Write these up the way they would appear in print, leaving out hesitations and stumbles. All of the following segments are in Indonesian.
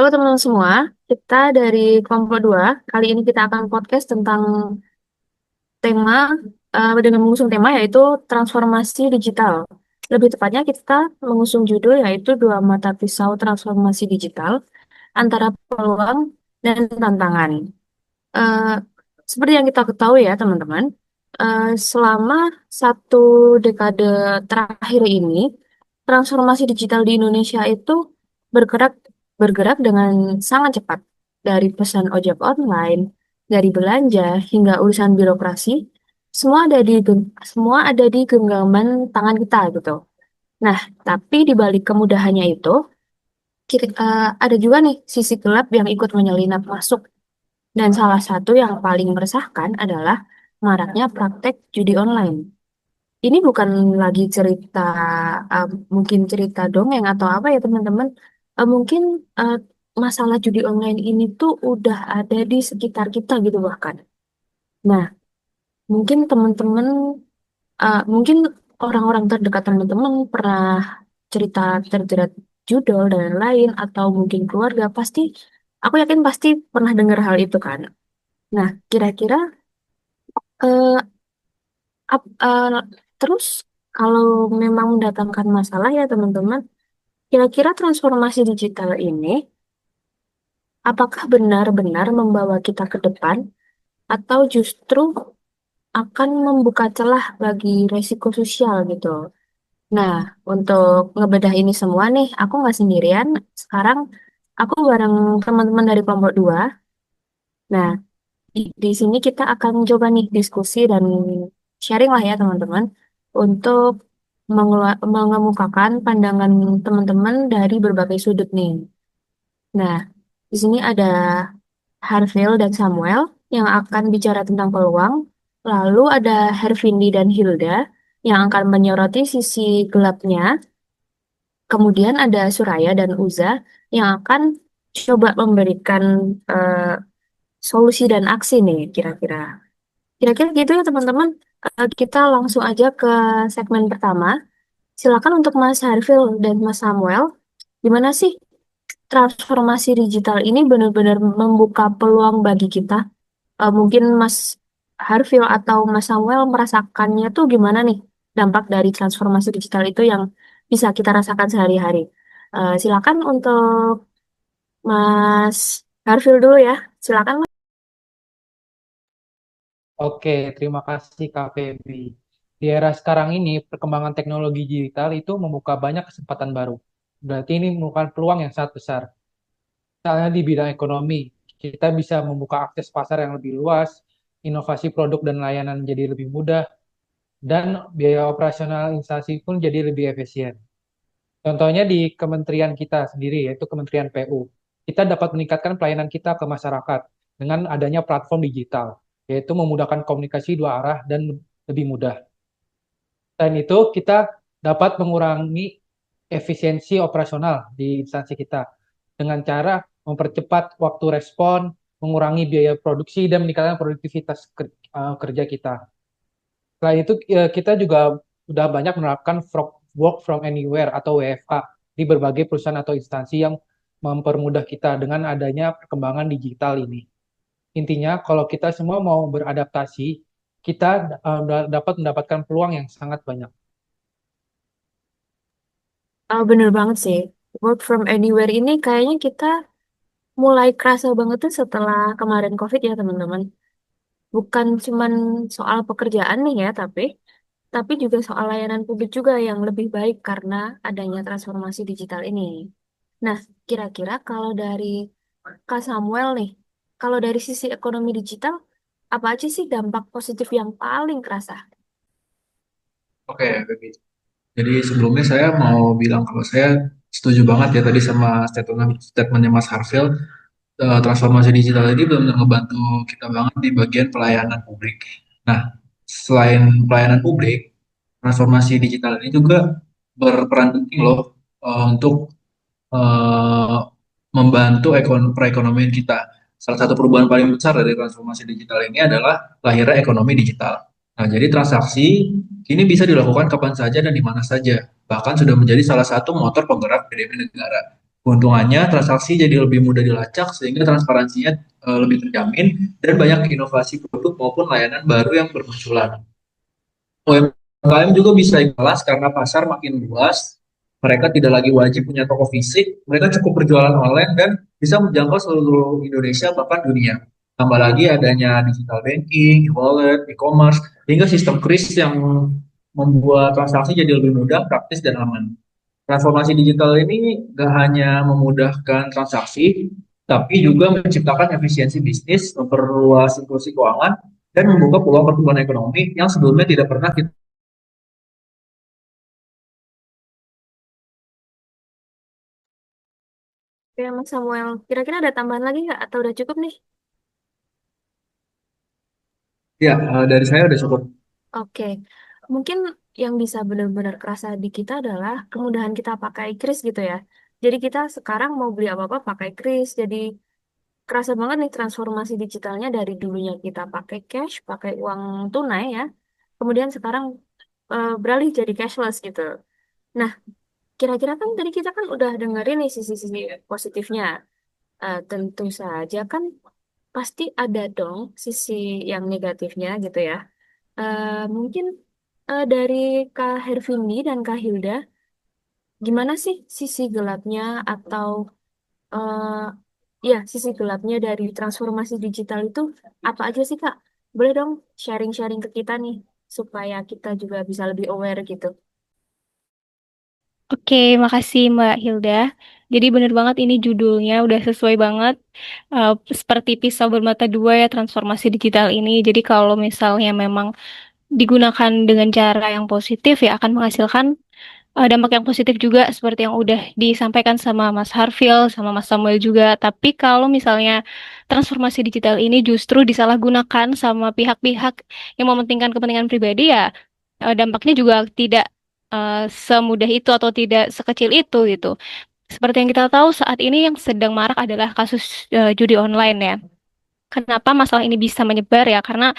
Halo teman-teman semua, kita dari kelompok 2. Kali ini kita akan podcast tentang tema, dengan mengusung tema yaitu transformasi digital. Lebih tepatnya kita mengusung judul yaitu dua mata pisau transformasi digital antara peluang dan tantangan. Eh, Seperti yang kita ketahui ya teman-teman, selama satu dekade terakhir ini, transformasi digital di Indonesia itu bergerak bergerak dengan sangat cepat. Dari pesan ojek online, dari belanja hingga urusan birokrasi, semua ada di genggaman tangan kita gitu. Nah, tapi di balik kemudahannya itu, ada juga nih sisi gelap yang ikut menyelinap masuk, dan salah satu yang paling meresahkan adalah maraknya praktek judi online. Ini bukan lagi cerita, uh, mungkin cerita dongeng atau apa ya teman-teman. Mungkin uh, masalah judi online ini tuh udah ada di sekitar kita gitu bahkan. Nah, mungkin teman-teman, mungkin orang-orang terdekat teman-teman pernah cerita terjerat judol dan lain-lain, atau mungkin keluarga pasti, aku yakin pasti pernah dengar hal itu kan. Nah, kira-kira eh, terus kalau memang mendatangkan masalah ya teman-teman, kira-kira transformasi digital ini apakah benar-benar membawa kita ke depan atau justru akan membuka celah bagi resiko sosial gitu. Nah, untuk ngebedah ini semua nih, aku nggak sendirian. Sekarang aku bareng teman-teman dari kelompok 2. Nah, di sini kita akan coba nih diskusi dan sharing lah ya teman-teman untuk mengemukakan pandangan teman-teman dari berbagai sudut nih. Nah, di sini ada Harville dan Samuel yang akan bicara tentang peluang. Lalu ada Hervindi dan Hilda yang akan menyoroti sisi gelapnya. Kemudian ada Suraya dan Uza yang akan coba memberikan eh, solusi dan aksi nih kira-kira. Kira-kira gitu ya teman-teman. Kita langsung aja ke segmen pertama. Silakan untuk Mas Harvil dan Mas Samuel. Gimana sih transformasi digital ini benar-benar membuka peluang bagi kita? Mungkin Mas Harvil atau Mas Samuel merasakannya tuh gimana nih dampak dari transformasi digital itu yang bisa kita rasakan sehari-hari. Silakan untuk Mas Harvil dulu ya. Silakan Mas. Oke, terima kasih Kak Feby. Di era sekarang ini, perkembangan teknologi digital itu membuka banyak kesempatan baru. Berarti ini merupakan peluang yang sangat besar. Misalnya di bidang ekonomi, kita bisa membuka akses pasar yang lebih luas, inovasi produk dan layanan jadi lebih mudah, dan biaya operasional instansi pun jadi lebih efisien. Contohnya di kementerian kita sendiri, yaitu Kementerian PU. Kita dapat meningkatkan pelayanan kita ke masyarakat dengan adanya platform digital, yaitu memudahkan komunikasi dua arah dan lebih mudah. Selain itu, kita dapat mengurangi efisiensi operasional di instansi kita dengan cara mempercepat waktu respon, mengurangi biaya produksi, dan meningkatkan produktivitas kerja kita. Selain itu, kita juga sudah banyak menerapkan work from anywhere atau WFA di berbagai perusahaan atau instansi yang mempermudah kita dengan adanya perkembangan digital ini. Intinya, kalau kita semua mau beradaptasi, kita dapat mendapatkan peluang yang sangat banyak. Bener banget sih. Work from anywhere ini kayaknya kita mulai kerasa banget tuh setelah kemarin COVID ya teman-teman. Bukan cuman soal pekerjaan nih ya, tapi juga soal layanan publik juga yang lebih baik karena adanya transformasi digital ini. Nah, kira-kira kalau dari Kak Samuel nih, kalau dari sisi ekonomi digital, apa aja sih dampak positif yang paling kerasa? Oke, Baby. Jadi sebelumnya saya mau bilang kalau saya setuju banget ya tadi sama statementnya Mas Harvil. Transformasi digital ini benar-benar ngebantu kita banget di bagian pelayanan publik. Nah, selain pelayanan publik, transformasi digital ini juga berperan penting loh untuk eh, membantu perekonomian kita. Salah satu perubahan paling besar dari transformasi digital ini adalah lahirnya ekonomi digital. Nah, jadi transaksi kini bisa dilakukan kapan saja dan di mana saja. Bahkan sudah menjadi salah satu motor penggerak PDB negara. Keuntungannya, transaksi jadi lebih mudah dilacak sehingga transparansinya lebih terjamin dan banyak inovasi produk maupun layanan baru yang bermunculan. UMKM juga bisa kelas karena pasar makin luas. Mereka tidak lagi wajib punya toko fisik, mereka cukup berjualan online dan bisa menjangkau seluruh Indonesia bahkan dunia. Tambah lagi adanya digital banking, e-wallet, e-commerce, hingga sistem kris yang membuat transaksi jadi lebih mudah, praktis, dan aman. Transformasi digital ini gak hanya memudahkan transaksi, tapi juga menciptakan efisiensi bisnis, memperluas inklusi keuangan, dan membuka peluang pertumbuhan ekonomi yang sebelumnya tidak pernah kita. Ya, Mas Samuel, kira-kira ada tambahan lagi nggak? Atau udah cukup nih? Ya, dari saya udah cukup. Oke, mungkin yang bisa benar-benar kerasa di kita adalah kemudahan kita pakai kris gitu ya. Jadi kita sekarang mau beli apa-apa pakai kris. Jadi kerasa banget nih transformasi digitalnya dari dulunya kita pakai cash, pakai uang tunai ya. Kemudian sekarang beralih jadi cashless gitu. Nah, kira-kira kan tadi kita kan udah dengerin nih sisi-sisi positifnya. Tentu saja kan pasti ada dong sisi yang negatifnya gitu ya. Mungkin dari Kak Hervindi dan Kak Hilda, gimana sih sisi gelapnya atau eh ya sisi gelapnya dari transformasi digital itu apa aja sih Kak? Boleh dong sharing-sharing ke kita nih supaya kita juga bisa lebih aware gitu. Oke, makasih Mbak Hilda. Jadi bener banget ini judulnya udah sesuai banget. Seperti pisau bermata dua ya transformasi digital ini. Jadi kalau misalnya memang digunakan dengan cara yang positif ya akan menghasilkan dampak yang positif juga seperti yang udah disampaikan sama Mas Harfil, sama Mas Samuel juga. Tapi kalau misalnya transformasi digital ini justru disalahgunakan sama pihak-pihak yang mementingkan kepentingan pribadi ya dampaknya juga tidak semudah itu atau tidak sekecil itu gitu. Seperti yang kita tahu saat ini yang sedang marak adalah kasus judi online ya. Kenapa masalah ini bisa menyebar ya? Karena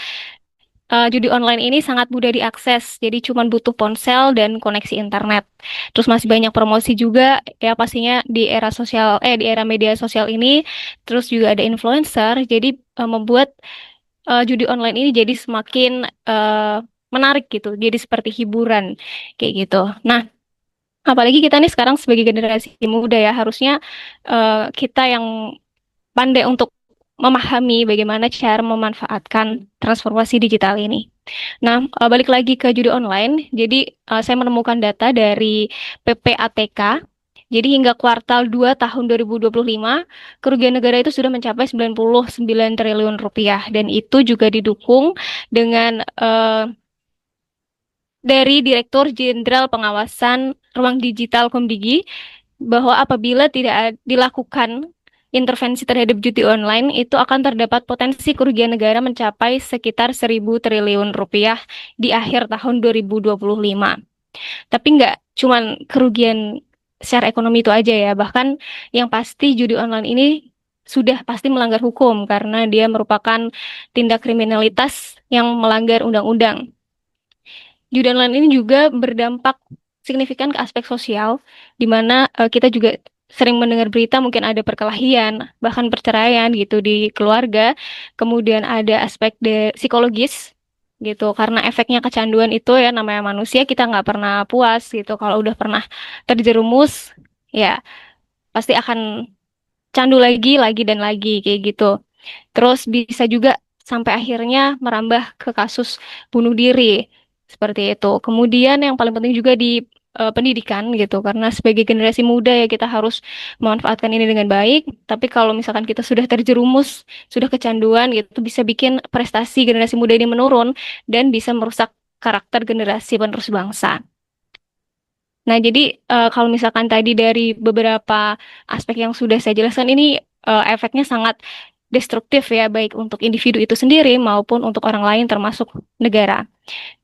judi online ini sangat mudah diakses, jadi cuma butuh ponsel dan koneksi internet. Terus masih banyak promosi juga, ya pastinya di era di era media sosial ini. Terus juga ada influencer, jadi membuat judi online ini jadi semakin menarik gitu, jadi seperti hiburan kayak gitu. Nah, apalagi kita nih sekarang sebagai generasi muda ya, harusnya kita yang pandai untuk memahami bagaimana cara memanfaatkan transformasi digital ini. Nah, balik lagi ke judi online. Jadi, saya menemukan data dari PPATK. Jadi, hingga kuartal 2 tahun 2025, kerugian negara itu sudah mencapai 99 triliun rupiah. Dan itu juga didukung dengan dari Direktur Jenderal Pengawasan Ruang Digital Komdigi, bahwa apabila tidak dilakukan intervensi terhadap judi online, itu akan terdapat potensi kerugian negara mencapai sekitar 1.000 triliun rupiah di akhir tahun 2025. Tapi nggak cuman kerugian secara ekonomi itu aja ya, bahkan yang pasti judi online ini sudah pasti melanggar hukum karena dia merupakan tindak kriminalitas yang melanggar undang-undang. Judi online ini juga berdampak signifikan ke aspek sosial, di mana kita juga sering mendengar berita mungkin ada perkelahian, bahkan perceraian gitu di keluarga. Kemudian ada aspek psikologis gitu, karena efeknya kecanduan itu ya namanya manusia kita nggak pernah puas gitu. Kalau udah pernah terjerumus, ya pasti akan candu lagi dan lagi kayak gitu. Terus bisa juga sampai akhirnya merambah ke kasus bunuh diri seperti itu. Kemudian yang paling penting juga di pendidikan gitu, karena sebagai generasi muda ya kita harus memanfaatkan ini dengan baik. Tapi kalau misalkan kita sudah terjerumus, sudah kecanduan gitu, bisa bikin prestasi generasi muda ini menurun dan bisa merusak karakter generasi penerus bangsa. Nah, jadi kalau misalkan tadi dari beberapa aspek yang sudah saya jelaskan ini efeknya sangat destruktif ya, baik untuk individu itu sendiri maupun untuk orang lain termasuk negara.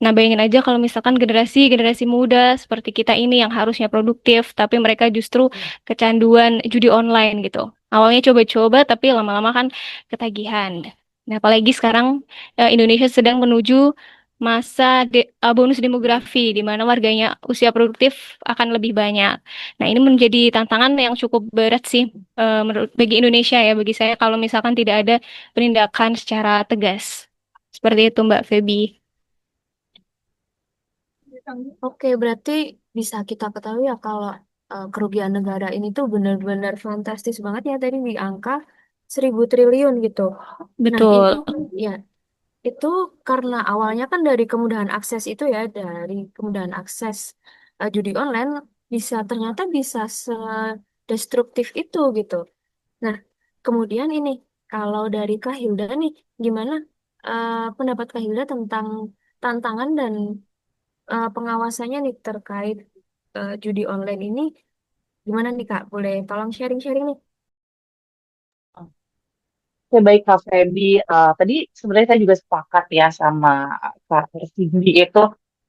Nah, bayangin aja kalau misalkan generasi-generasi muda seperti kita ini yang harusnya produktif, tapi mereka justru kecanduan judi online gitu. Awalnya coba-coba, tapi lama-lama kan ketagihan. Nah, apalagi sekarang Indonesia sedang menuju bonus demografi di mana warganya usia produktif akan lebih banyak. Nah, ini menjadi tantangan yang cukup berat sih menurut bagi Indonesia ya, bagi saya kalau misalkan tidak ada penindakan secara tegas. Seperti itu Mbak Feby. Oke, berarti bisa kita ketahui ya kalau kerugian negara ini tuh benar-benar fantastis banget ya tadi di angka 1.000 triliun gitu. Nah, itu Betul. ya itu karena awalnya kan dari kemudahan akses itu ya, dari kemudahan akses judi online ternyata bisa sedestruktif itu gitu. Nah, kemudian ini kalau dari Kak Hilda nih, gimana pendapat Kak Hilda tentang tantangan dan pengawasannya nih terkait judi online ini? Gimana nih Kak? Boleh tolong sharing-sharing nih? Oke, baik Kak Feby. Tadi sebenarnya saya juga sepakat ya sama Kak Cindy itu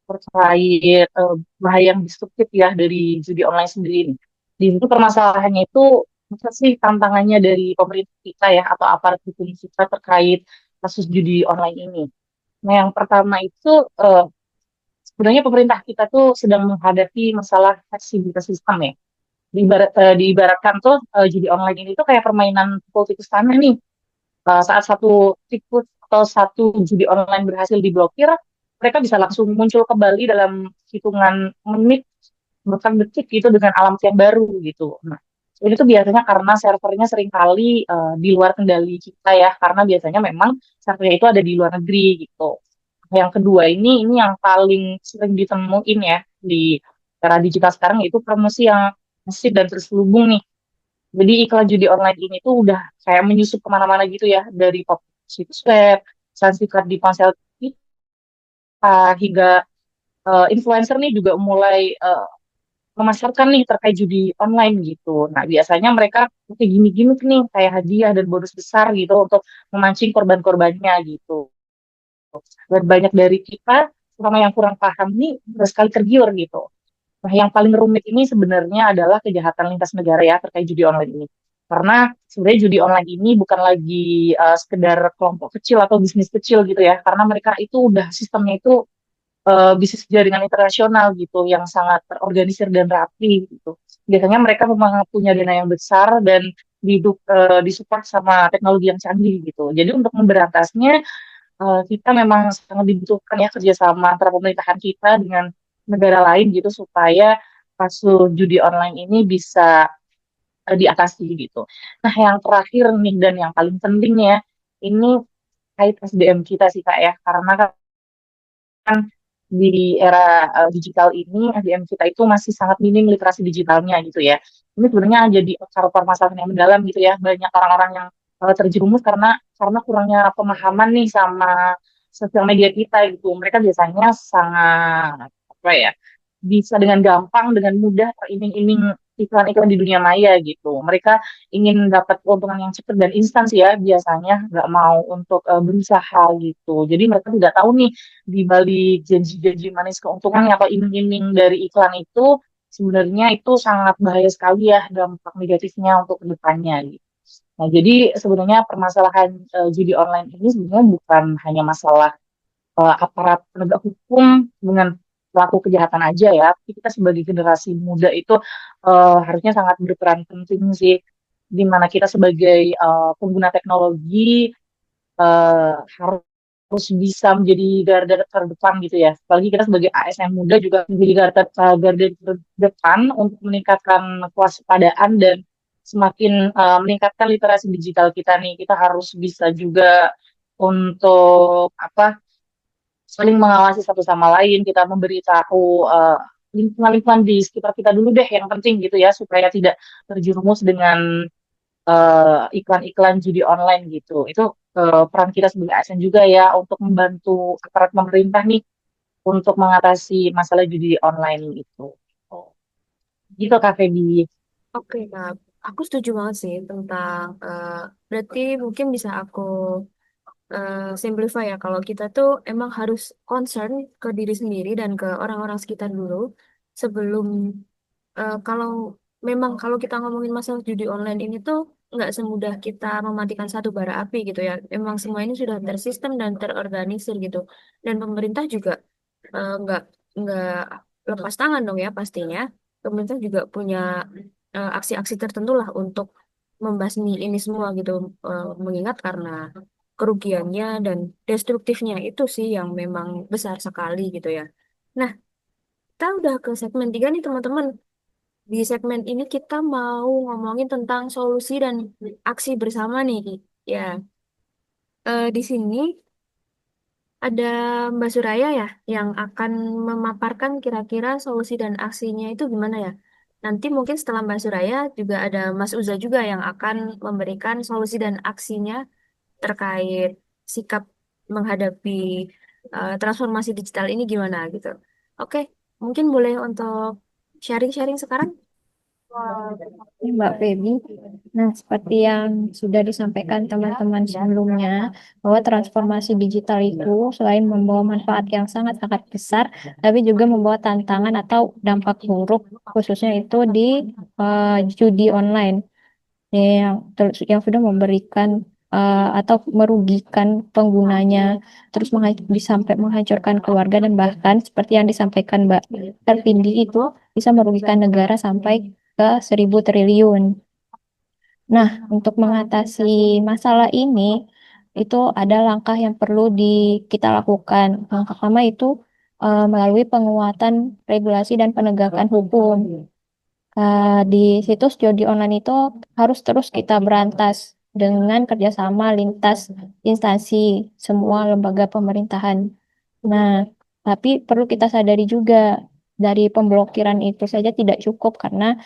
terkait bahaya yang destruktif ya dari judi online sendiri ini. Di situ permasalahannya itu masa sih tantangannya dari pemerintah kita ya atau aparat hukum kita terkait kasus judi online ini. Nah, yang pertama itu eh, sebenarnya pemerintah kita tuh sedang menghadapi masalah fleksibilitas sistem ya. Diibaratkan tuh judi online ini tuh kayak permainan pukul tikus tanah nih. Saat satu tikus atau satu judi online berhasil diblokir, mereka bisa langsung muncul kembali dalam hitungan menit, bahkan detik gitu dengan alamat yang baru gitu. Nah, ini tuh biasanya karena servernya seringkali di luar kendali kita ya, karena biasanya memang servernya itu ada di luar negeri gitu. Yang kedua ini yang paling sering ditemuin ya di era digital sekarang yaitu promosi yang masif dan terselubung nih. Jadi iklan judi online ini tuh udah kayak menyusup kemana-mana gitu ya, dari situs web, sertifikat di ponsel kita, hingga influencer nih juga mulai memasarkan nih terkait judi online gitu. Nah, biasanya mereka pakai gimmick-gimmick nih, kayak hadiah dan bonus besar gitu untuk memancing korban-korbannya gitu. Dan banyak dari kita, sama yang kurang paham nih, sekali tergiur gitu. Nah, yang paling rumit ini sebenarnya adalah kejahatan lintas negara ya terkait judi online ini. Karena sebenarnya judi online ini bukan lagi sekedar kelompok kecil atau bisnis kecil gitu ya. Karena mereka itu udah sistemnya itu bisnis jaringan internasional gitu yang sangat terorganisir dan rapi gitu. Biasanya mereka memang punya dana yang besar dan disupport sama teknologi yang canggih gitu. Jadi untuk memberantasnya kita memang sangat dibutuhkan ya kerjasama antara pemerintahan kita dengan negara lain gitu supaya kasus judi online ini bisa diatasi gitu. Nah, yang terakhir nih dan yang paling penting ya, ini kait SDM kita sih Kak ya, karena kan di era digital ini SDM kita itu masih sangat minim literasi digitalnya gitu ya. Ini sebenarnya jadi akar permasalahan yang mendalam gitu ya. Banyak orang-orang yang terjerumus karena kurangnya pemahaman nih sama sosial media kita gitu. Mereka biasanya sangat apa ya? Bisa dengan gampang, dengan mudah teriming-iming iklan-iklan di dunia maya gitu. Mereka ingin dapat keuntungan yang cepat dan instan sih ya, biasanya nggak mau untuk berusaha gitu. Jadi mereka tidak tahu nih di balik janji-janji manis keuntungan atau iming-iming dari iklan itu sebenarnya itu sangat bahaya sekali ya dampak negatifnya untuk kedepannya gitu. Nah, jadi sebenarnya permasalahan judi online ini sebenarnya bukan hanya masalah aparat penegak hukum dengan pelaku kejahatan aja ya, tapi kita sebagai generasi muda itu harusnya sangat berperan penting sih, di mana kita sebagai pengguna teknologi harus bisa menjadi garda terdepan gitu ya. Apalagi kita sebagai ASN muda juga menjadi garda terdepan untuk meningkatkan kewaspadaan dan semakin meningkatkan literasi digital kita nih. Kita harus bisa juga untuk apa saling mengawasi satu sama lain, kita memberitahu lingkungan-lingkungan di sekitar kita dulu deh yang penting gitu ya, supaya tidak terjerumus dengan iklan-iklan judi online gitu. Itu peran kita sebagai ASN juga ya untuk membantu aparat pemerintah nih untuk mengatasi masalah judi online itu. Oh, gitu Kak Feby. Oke, Kak. Aku setuju banget sih tentang berarti mungkin bisa aku simplify ya kalau kita tuh emang harus concern ke diri sendiri dan ke orang-orang sekitar dulu sebelum kalau memang kalau kita ngomongin masalah judi online ini tuh nggak semudah kita mematikan satu bara api gitu ya. Emang semua ini sudah tersistem dan terorganisir gitu. Dan pemerintah juga nggak lepas tangan dong ya pastinya. Pemerintah juga punya aksi-aksi tertentu lah untuk membasmi ini semua gitu. Mengingat karena kerugiannya dan destruktifnya itu sih yang memang besar sekali gitu ya. Nah, kita udah ke segmen 3 nih teman-teman. Di segmen ini kita mau ngomongin tentang solusi dan aksi bersama nih. Ya, di sini ada Mbak Suraya ya yang akan memaparkan kira-kira solusi dan aksinya itu gimana ya. Nanti mungkin setelah Mbak Suraya juga ada Mas Uza juga yang akan memberikan solusi dan aksinya terkait sikap menghadapi transformasi digital ini gimana gitu. Oke, mungkin boleh untuk sharing-sharing sekarang. Ini Mbak Feby. Nah, seperti yang sudah disampaikan teman-teman sebelumnya, bahwa transformasi digital itu selain membawa manfaat yang sangat-sangat besar, tapi juga membawa tantangan atau dampak buruk, khususnya itu di judi online yang sudah memberikan atau merugikan penggunanya, terus sampai menghancurkan keluarga dan bahkan seperti yang disampaikan Mbak Ervindi itu bisa merugikan negara sampai ke 1.000 triliun. Nah, untuk mengatasi masalah ini, itu ada langkah yang perlu kita lakukan. Langkah pertama itu melalui penguatan regulasi dan penegakan hukum. Di situs judi online itu harus terus kita berantas dengan kerjasama lintas instansi semua lembaga pemerintahan. Nah, tapi perlu kita sadari juga dari pemblokiran itu saja tidak cukup karena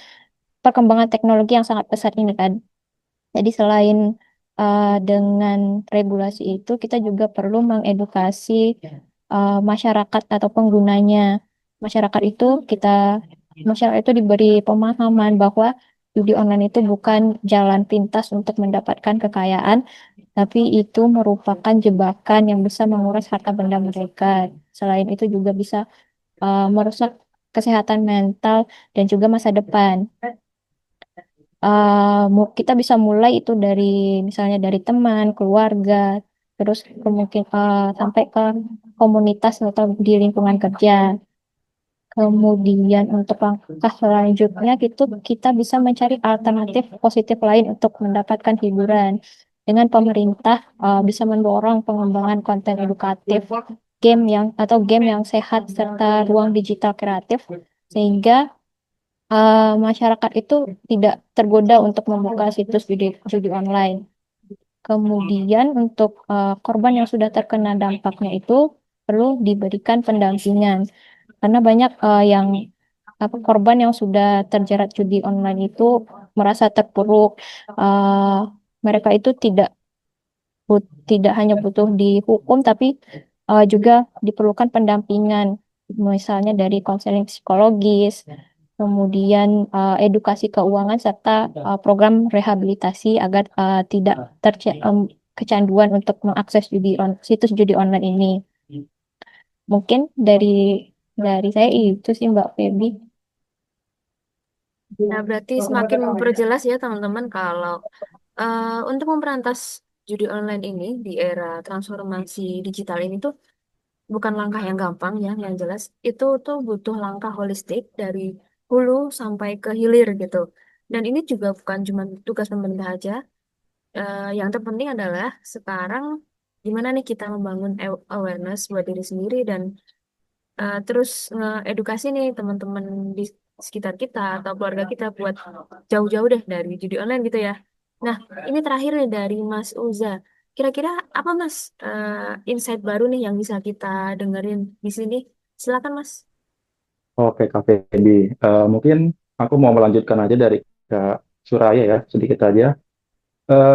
perkembangan teknologi yang sangat pesat ini kan. Jadi selain dengan regulasi itu, kita juga perlu mengedukasi masyarakat atau penggunanya. Masyarakat itu kita Masyarakat itu diberi pemahaman bahwa judi online itu bukan jalan pintas untuk mendapatkan kekayaan, tapi itu merupakan jebakan yang bisa menguras harta benda mereka. Selain itu juga bisa merusak kesehatan mental dan juga masa depan. Kita bisa mulai itu dari misalnya dari teman, keluarga, terus sampai ke komunitas atau di lingkungan kerja. Kemudian untuk langkah selanjutnya gitu kita bisa mencari alternatif positif lain untuk mendapatkan hiburan. Dengan pemerintah bisa mendorong pengembangan konten edukatif, game yang sehat serta ruang digital kreatif sehingga masyarakat itu tidak tergoda untuk membuka situs judi online. Kemudian untuk korban yang sudah terkena dampaknya itu perlu diberikan pendampingan karena banyak yang korban yang sudah terjerat judi online itu merasa terpuruk. Eh, Mereka itu tidak hanya butuh dihukum tapi juga diperlukan pendampingan, misalnya dari konseling psikologis, kemudian edukasi keuangan serta program rehabilitasi agar tidak kecanduan untuk mengakses situs judi online ini. Mungkin dari saya itu sih Mbak Feby. Nah, berarti semakin memperjelas ya teman-teman kalau untuk memberantas judi online ini di era transformasi digital ini tuh bukan langkah yang gampang ya, yang jelas itu tuh butuh langkah holistik dari hulu sampai ke hilir gitu. Dan ini juga bukan cuma tugas pemerintah aja. Yang terpenting adalah sekarang gimana nih kita membangun awareness buat diri sendiri dan terus edukasi nih teman-teman di sekitar kita atau keluarga kita buat jauh-jauh deh dari judi online gitu ya. Nah, ini terakhir nih dari Mas Uza. Kira-kira apa Mas insight baru nih yang bisa kita dengerin di sini? Silakan Mas. Oke, Kak Febi. Mungkin aku mau melanjutkan aja dari Kak Suraya ya, sedikit aja.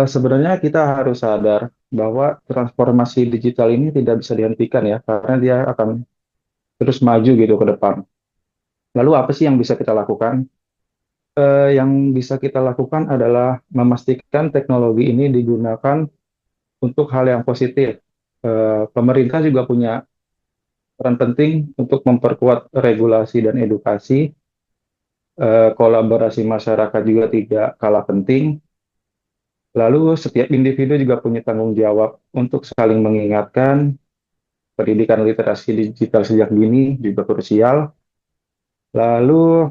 Sebenarnya kita harus sadar bahwa transformasi digital ini tidak bisa dihentikan ya, karena dia akan terus maju gitu ke depan. Lalu apa sih yang bisa kita lakukan? Yang bisa kita lakukan adalah memastikan teknologi ini digunakan untuk hal yang positif. Pemerintah juga punya peran penting untuk memperkuat regulasi dan edukasi. Kolaborasi masyarakat juga tidak kalah penting. Lalu setiap individu juga punya tanggung jawab untuk saling mengingatkan. Pendidikan literasi digital sejak dini juga krusial. Lalu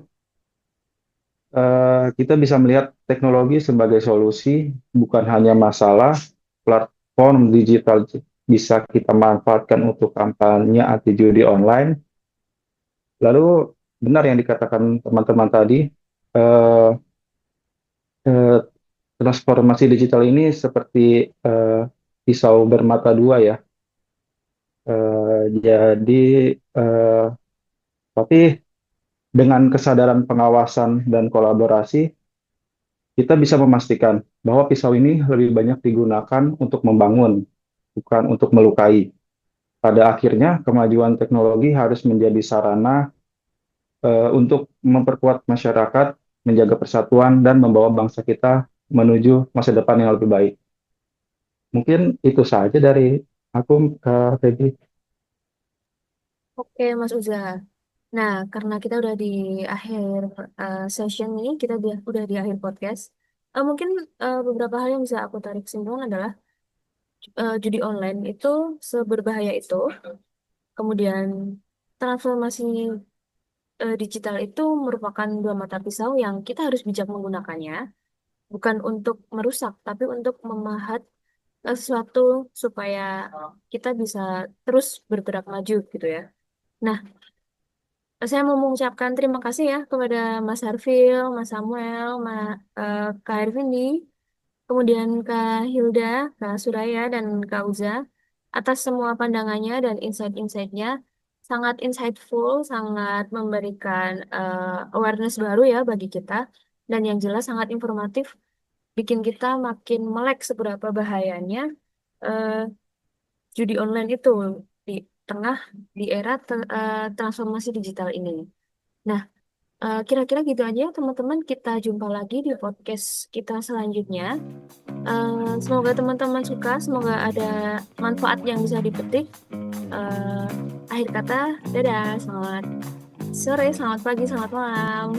kita bisa melihat teknologi sebagai solusi, bukan hanya masalah. Platform digital bisa kita manfaatkan untuk kampanye anti judi online. Lalu benar yang dikatakan teman-teman tadi, eh, eh, transformasi digital ini seperti pisau bermata dua ya. Jadi, eh, tapi dengan kesadaran pengawasan dan kolaborasi, kita bisa memastikan bahwa pisau ini lebih banyak digunakan untuk membangun, bukan untuk melukai. Pada akhirnya, kemajuan teknologi harus menjadi sarana untuk memperkuat masyarakat, menjaga persatuan, dan membawa bangsa kita menuju masa depan yang lebih baik. Mungkin itu saja dari aku, Kak Feby. Oke, Mas Uza. Nah, karena kita udah di akhir session ini, kita udah di akhir podcast. Mungkin beberapa hal yang bisa aku tarik kesimpulan adalah judi online itu seberbahaya itu. Kemudian transformasi digital itu merupakan dua mata pisau yang kita harus bijak menggunakannya, bukan untuk merusak, tapi untuk memahat sesuatu supaya kita bisa terus bergerak maju gitu ya. Nah, saya mau mengucapkan terima kasih ya kepada Mas Harfil, Mas Samuel, Kak Ervini, kemudian Kak Hilda, Kak Suraya, dan Kak Uza atas semua pandangannya dan insight-insightnya. Sangat insightful, sangat memberikan awareness baru ya bagi kita. Dan yang jelas sangat informatif, bikin kita makin melek seberapa bahayanya eh, judi online itu di tengah di era transformasi digital ini. Nah, kira-kira gitu aja ya, teman-teman. Kita jumpa lagi di podcast kita selanjutnya. Semoga teman-teman suka, semoga ada manfaat yang bisa dipetik. Eh, Akhir kata, dadah, selamat sore, selamat pagi, selamat malam.